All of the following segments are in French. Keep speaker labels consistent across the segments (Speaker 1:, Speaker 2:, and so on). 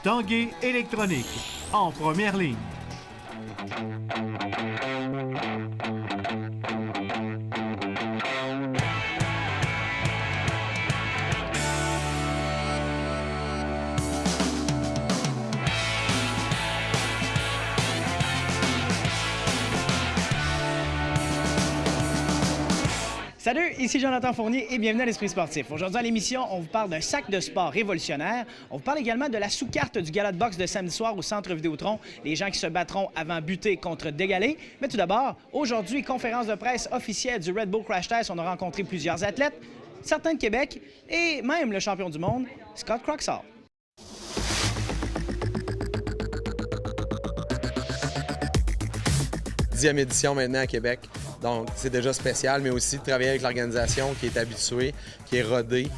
Speaker 1: Tanguay électronique, en première ligne.
Speaker 2: Salut, ici Jonathan Fournier et bienvenue à l'Esprit sportif. Aujourd'hui à l'émission, on vous parle d'un sac de sport révolutionnaire. On vous parle également de la sous-carte du gala de boxe de samedi soir au Centre Vidéotron. Les gens qui se battront avant buter contre d'égaler. Mais tout d'abord, aujourd'hui, conférence de presse officielle du Red Bull Crash Test. On a rencontré plusieurs athlètes, certains de Québec et même le champion du monde, Scott Croxall.
Speaker 3: 10e édition maintenant à Québec. Donc, c'est déjà spécial, mais aussi de travailler avec l'organisation qui est habituée, qui est rodée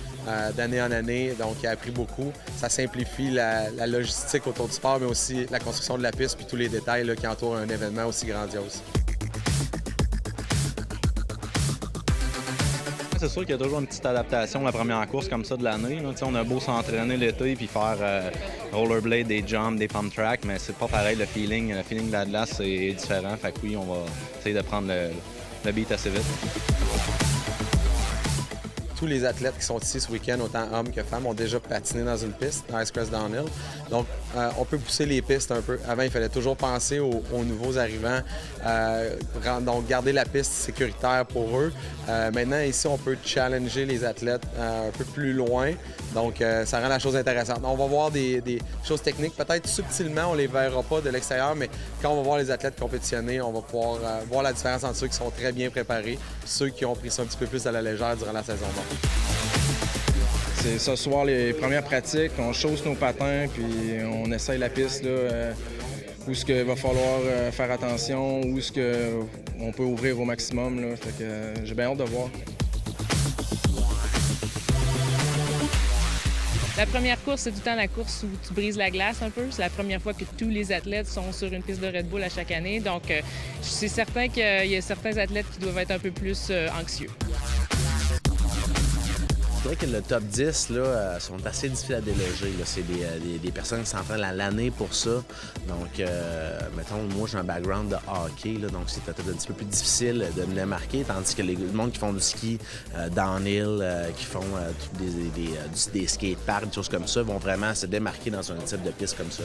Speaker 3: d'année en année, donc qui a appris beaucoup. Ça simplifie la logistique autour du sport, mais aussi la construction de la piste puis tous les détails là, qui entourent un événement aussi grandiose.
Speaker 4: C'est sûr qu'il y a toujours une petite adaptation la première course comme ça de l'année. On a beau s'entraîner l'été puis faire rollerblade, des jumps, des pump tracks, mais c'est pas pareil le feeling. Le feeling de la glace est différent. Fait que oui, on va essayer de prendre le beat assez vite.
Speaker 3: Tous les athlètes qui sont ici ce week-end, autant hommes que femmes, ont déjà patiné dans une piste, dans Ice Crest Downhill. Donc, on peut pousser les pistes un peu. Avant, il fallait toujours penser aux nouveaux arrivants, donc garder la piste sécuritaire pour eux. Maintenant, ici, on peut challenger les athlètes un peu plus loin. Donc, ça rend la chose intéressante. On va voir des choses techniques. Peut-être subtilement, on ne les verra pas de l'extérieur, mais quand on va voir les athlètes compétitionner, on va pouvoir voir la différence entre ceux qui sont très bien préparés et ceux qui ont pris ça un petit peu plus à la légère durant la saison.
Speaker 5: C'est ce soir les premières pratiques, on chausse nos patins puis on essaye la piste là, où ce qu'il va falloir faire attention, où ce qu'on peut ouvrir au maximum. Là. Fait que j'ai bien hâte de voir.
Speaker 6: La première course, c'est tout le temps la course où tu brises la glace un peu. C'est la première fois que tous les athlètes sont sur une piste de Red Bull à chaque année. Donc, c'est certain qu'il y a certains athlètes qui doivent être un peu plus anxieux.
Speaker 7: Je dirais que le top 10 là, sont assez difficiles à déloger. C'est des personnes qui s'entraînent à l'année pour ça. Donc, mettons, moi, j'ai un background de hockey, là, donc c'est peut-être un petit peu plus difficile de me les marquer, tandis que le monde qui font du ski downhill, qui font des skateparks, des choses comme ça, vont vraiment se démarquer dans un type de piste comme ça.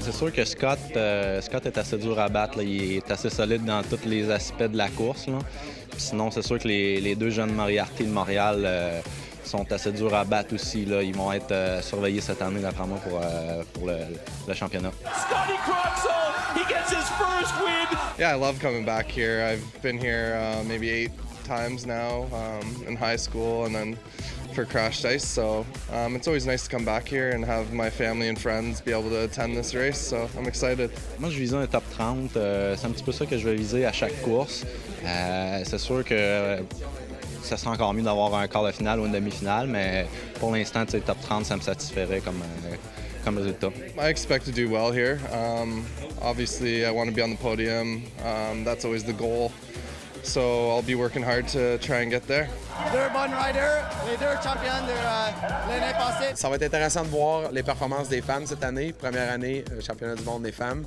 Speaker 4: C'est sûr que Scott est assez dur à battre. Là. Il est assez solide dans tous les aspects de la course. Là. Sinon, c'est sûr que les deux jeunes Moriarty de Montréal sont assez durs à battre aussi. Là. Ils vont être surveillés cette année, d'après moi, pour le championnat.
Speaker 8: Scotty Croxall, he gets his first win!
Speaker 5: Yeah, I love coming back here. I've been here maybe 8 times now in high school and then for Crash Ice, so it's always nice to come back here and have my family and friends be able to attend this race, so I'm excited.
Speaker 4: Moi, je visais un top 30. C'est un petit peu ça que je vais viser à chaque course. C'est sûr que ça serait encore mieux d'avoir un quart de finale ou une demi-finale, mais pour l'instant, top 30, ça me satisferait comme résultat.
Speaker 5: I expect to do well here. Obviously, I want to be on the podium. That's always the goal. So I'll be working hard to try and get there.
Speaker 9: Deux bonnes riders, les deux champions de l'année passée.
Speaker 3: Ça va être intéressant de voir les performances des femmes cette année. Première année, championnat du monde des femmes.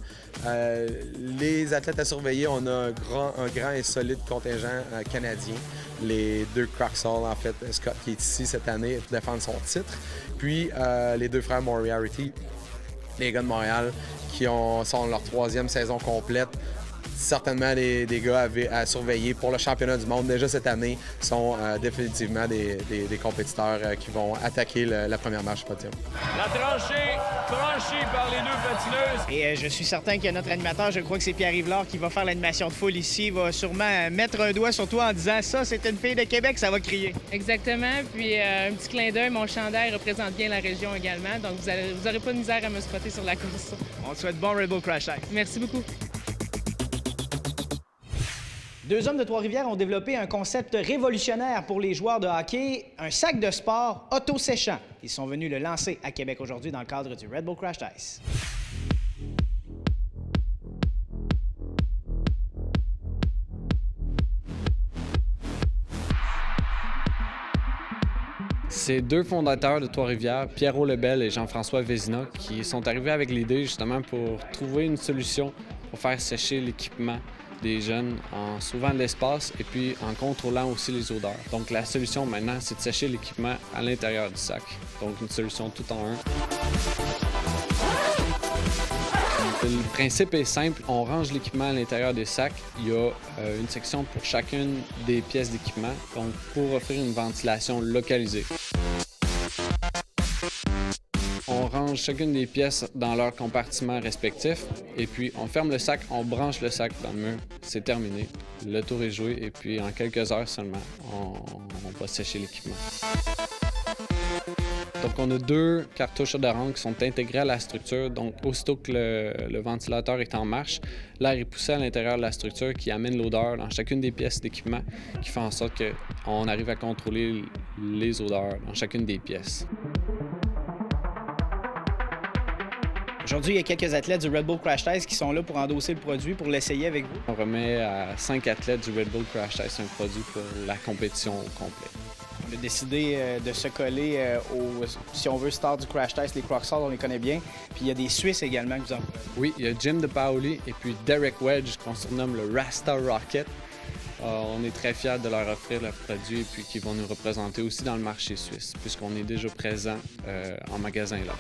Speaker 3: Les athlètes à surveiller, on a un grand et solide contingent canadien. Les deux Croxall, en fait, Scott qui est ici cette année pour défendre son titre. Puis les deux frères Moriarty, les gars de Montréal, qui sont leur 3e saison complète. Certainement des gars à surveiller pour le championnat du monde. Déjà cette année, sont définitivement des compétiteurs qui vont attaquer la première marche du podium.
Speaker 8: La tranchée franchie par les deux patineuses.
Speaker 2: Et je suis certain que notre animateur, je crois que c'est Pierre-Yves Laure qui va faire l'animation de foule ici, va sûrement mettre un doigt sur toi en disant « Ça, c'est une fille de Québec », ça va crier.
Speaker 6: Exactement. Puis un petit clin d'œil, mon chandail représente bien la région également. Donc, vous n'aurez pas de misère à me spotter sur la course.
Speaker 2: On te souhaite bon Red Bull Crash Test.
Speaker 6: Merci beaucoup.
Speaker 2: Deux hommes de Trois-Rivières ont développé un concept révolutionnaire pour les joueurs de hockey, un sac de sport auto-séchant. Ils sont venus le lancer à Québec aujourd'hui dans le cadre du Red Bull Crash Ice.
Speaker 10: C'est deux fondateurs de Trois-Rivières, Pierrot Lebel et Jean-François Vézina, qui sont arrivés avec l'idée justement pour trouver une solution pour faire sécher l'équipement des jeunes en sauvant de l'espace et puis en contrôlant aussi les odeurs. Donc la solution maintenant, c'est de sécher l'équipement à l'intérieur du sac. Donc une solution tout en un. Le principe est simple, on range l'équipement à l'intérieur des sacs. Il y a une section pour chacune des pièces d'équipement, donc pour offrir une ventilation localisée. On range chacune des pièces dans leurs compartiments respectifs et puis on ferme le sac, on branche le sac dans le mur. C'est terminé, le tour est joué et puis en quelques heures seulement, on va sécher l'équipement. Donc, on a deux cartouches odorants qui sont intégrées à la structure. Donc, aussitôt que le ventilateur est en marche, l'air est poussé à l'intérieur de la structure qui amène l'odeur dans chacune des pièces d'équipement qui fait en sorte qu'on arrive à contrôler les odeurs dans chacune des pièces.
Speaker 2: Aujourd'hui, il y a quelques athlètes du Red Bull Crash Test qui sont là pour endosser le produit, pour l'essayer avec vous.
Speaker 10: On remet à 5 athlètes du Red Bull Crash Test un produit pour la compétition au complet.
Speaker 2: On a décidé de se coller si on veut, star du Crash Test, les Crocs Stars, on les connaît bien. Puis il y a des Suisses également que vous en...
Speaker 10: Oui, il y a Jim de Paoli et puis Derek Wedge, qu'on surnomme le Rasta Rocket. On est très fiers de leur offrir leurs produits et puis qu'ils vont nous représenter aussi dans le marché suisse, puisqu'on est déjà présent en magasin là.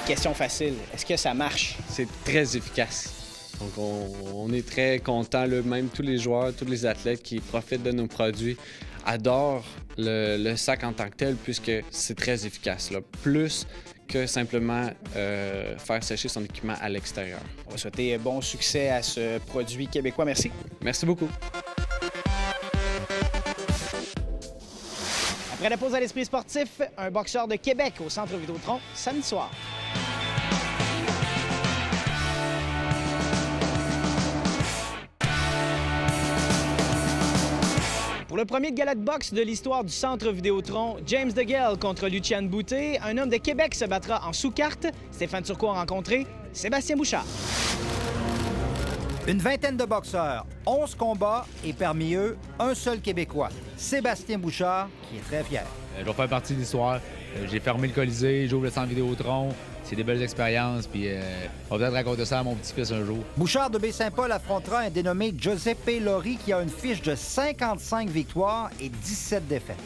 Speaker 2: Question facile, est-ce que ça marche?
Speaker 10: C'est très efficace. Donc, on est très contents. Même tous les joueurs, tous les athlètes qui profitent de nos produits adorent le sac en tant que tel puisque c'est très efficace. Là. Plus que simplement faire sécher son équipement à l'extérieur.
Speaker 2: On va souhaiter bon succès à ce produit québécois. Merci.
Speaker 10: Merci beaucoup.
Speaker 2: Après la pause à l'Esprit sportif, un boxeur de Québec au Centre Vidéotron samedi soir. Pour le premier gala de boxe de l'histoire du Centre Vidéotron, James DeGale contre Lucian Boutet, un homme de Québec se battra en sous-carte. Stéphane Turcot a rencontré Sébastien Bouchard.
Speaker 11: Une vingtaine de boxeurs, 11 combats et parmi eux, un seul Québécois, Sébastien Bouchard, qui est très fier.
Speaker 12: Je vais faire partie de l'histoire. J'ai fermé le Colisée, j'ouvre le Centre Vidéotron. C'est des belles expériences, puis on va peut-être raconter ça à mon petit-fils un jour.
Speaker 11: Bouchard de Baie-Saint-Paul affrontera un dénommé Giuseppe Lori qui a une fiche de 55 victoires et 17 défaites.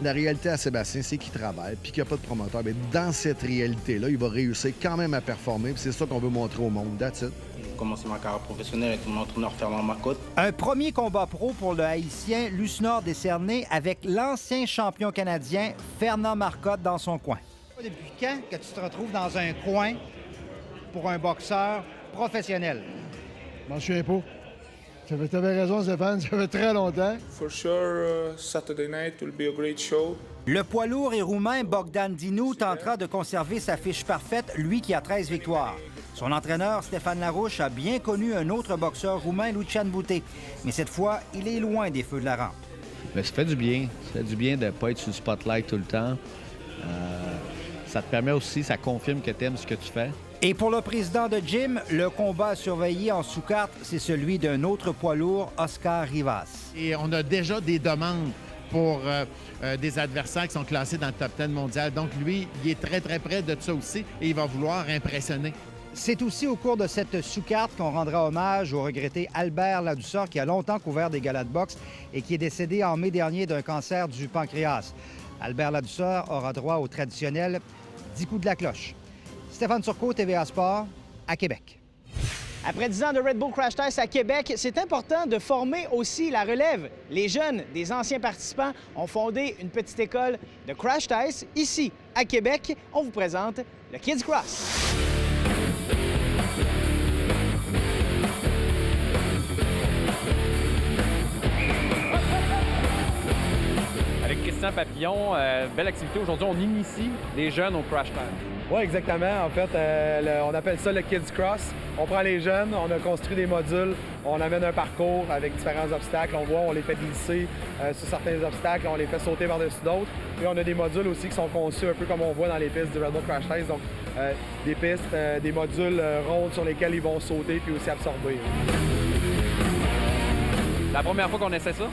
Speaker 13: La réalité à Sébastien, c'est qu'il travaille puis qu'il n'y a pas de promoteur. Mais dans cette réalité-là, il va réussir quand même à performer. C'est ça qu'on veut montrer au monde. That's it.
Speaker 14: J'ai commencé ma carrière professionnelle avec mon entraîneur Fernand Marcotte.
Speaker 11: Un premier combat pro pour le Haïtien Lucenor décerné avec l'ancien champion canadien Fernand Marcotte dans son coin. Depuis quand que tu te retrouves dans un coin pour un boxeur professionnel?
Speaker 15: Je m'en souviens pas. Tu avais raison, Stéphane, ça fait très longtemps.
Speaker 16: For sure, Saturday night will be a great show.
Speaker 11: Le poids lourd et roumain Bogdan Dinu tentera de conserver sa fiche parfaite, lui qui a 13 victoires. Son entraîneur, Stéphane Larouche, a bien connu un autre boxeur roumain, Lucian Boutet. Mais cette fois, il est loin des feux de la rampe.
Speaker 17: Mais ça fait du bien. Ça fait du bien de ne pas être sur le spotlight tout le temps. Ça te permet aussi, ça confirme que tu aimes ce que tu fais.
Speaker 11: Et pour le président de Jim, le combat à surveiller en sous-carte, c'est celui d'un autre poids lourd, Oscar Rivas.
Speaker 18: Et on a déjà des demandes pour des adversaires qui sont classés dans le top 10 mondial. Donc lui, il est très, très près de ça aussi et il va vouloir impressionner.
Speaker 11: C'est aussi au cours de cette sous-carte qu'on rendra hommage au regretté Albert Ladouceur, qui a longtemps couvert des galas de boxe et qui est décédé en mai dernier d'un cancer du pancréas. Albert Ladouceur aura droit au traditionnel 10 coups de la cloche. Stéphane Turcot, TVA Sport, à Québec.
Speaker 2: Après 10 ans de Red Bull Crash Test à Québec, c'est important de former aussi la relève. Les jeunes des anciens participants ont fondé une petite école de Crash Test ici, à Québec. On vous présente le Kids Cross.
Speaker 19: Avec Christian Papillon, belle activité. Aujourd'hui, on initie les jeunes au Crash Test.
Speaker 20: Oui, exactement. En fait, on appelle ça le Kids Cross. On prend les jeunes, on a construit des modules, on amène un parcours avec différents obstacles. On voit, on les fait glisser sur certains obstacles, on les fait sauter par-dessus d'autres. Et on a des modules aussi qui sont conçus un peu comme on voit dans les pistes du Red Bull Crash Test. Donc, des pistes, des modules rondes sur lesquels ils vont sauter puis aussi absorber.
Speaker 19: La première fois qu'on essaie ça?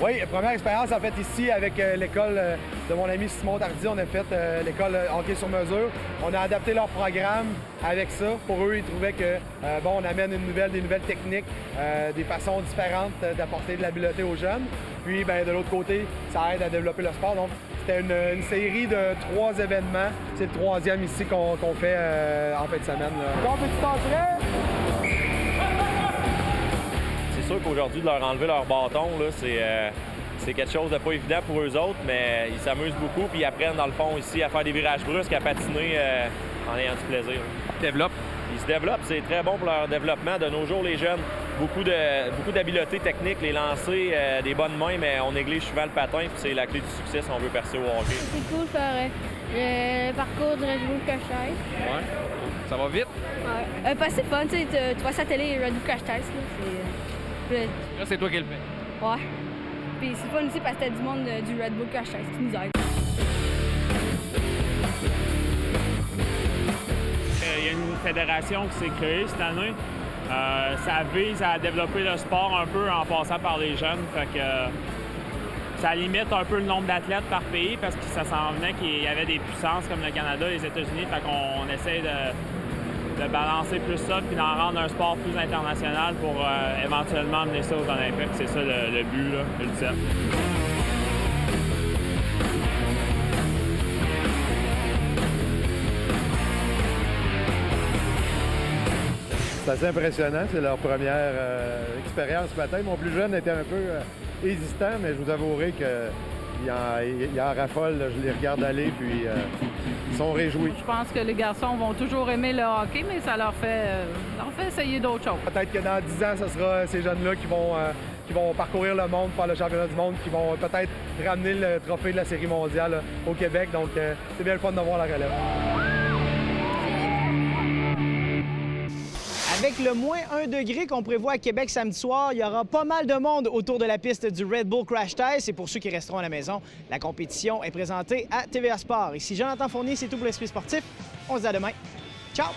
Speaker 20: Oui, première expérience en fait ici avec l'école de mon ami Simon Tardy. On a fait l'école hockey sur mesure. On a adapté leur programme avec ça. Pour eux, ils trouvaient que on amène des nouvelles techniques, des façons différentes d'apporter de l'habileté aux jeunes. Puis de l'autre côté, ça aide à développer le sport. Donc c'était une série de 3 événements. C'est le 3e ici qu'on fait en fin de semaine.
Speaker 19: C'est sûr qu'aujourd'hui, de leur enlever leur bâton, là, c'est quelque chose de pas évident pour eux autres, mais ils s'amusent beaucoup puis ils apprennent, dans le fond, ici, à faire des virages brusques, à patiner en ayant du plaisir. Ils se développent, c'est très bon pour leur développement. De nos jours, les jeunes, beaucoup d'habiletés techniques, les lancers, des bonnes mains, mais on néglige souvent le patin, puis c'est la clé du succès si on veut percer au hockey.
Speaker 21: C'est cool de faire le parcours de Red Bull Crash Test.
Speaker 19: Ouais. Ça va vite?
Speaker 21: Ouais. C'est fun, tu vois ça à la télé, Red Bull Crash Test.
Speaker 19: Là, c'est toi qui le fais.
Speaker 21: Ouais. Puis c'est fun aussi parce que t'as du monde du Red Bull Crash Test qui nous aide.
Speaker 22: Il y a une fédération qui s'est créée cette année. Ça vise à développer le sport un peu en passant par les jeunes. Fait que ça limite un peu le nombre d'athlètes par pays parce que ça s'en venait qu'il y avait des puissances comme le Canada, les États-Unis. Fait qu'on essaie de balancer plus ça puis d'en rendre un sport plus international pour éventuellement amener ça aux Olympiques. C'est ça le but là, ultime.
Speaker 20: C'est assez impressionnant, c'est leur première expérience ce matin. Mon plus jeune était un peu hésitant, mais je vous avouerai qu'il en raffole. Je les regarde aller, puis ils sont réjouis.
Speaker 23: Je pense que les garçons vont toujours aimer le hockey, mais ça leur fait essayer d'autres choses.
Speaker 20: Peut-être que dans 10 ans, ce sera ces jeunes-là qui vont parcourir le monde, faire le championnat du monde, qui vont peut-être ramener le trophée de la Série mondiale au Québec. Donc, c'est bien le fun de voir la relève.
Speaker 2: Avec le moins 1 degré qu'on prévoit à Québec samedi soir, il y aura pas mal de monde autour de la piste du Red Bull Crash Test. Et pour ceux qui resteront à la maison, la compétition est présentée à TVA Sport. Ici Jonathan Fournier, c'est tout pour l'Esprit sportif. On se dit à demain. Ciao!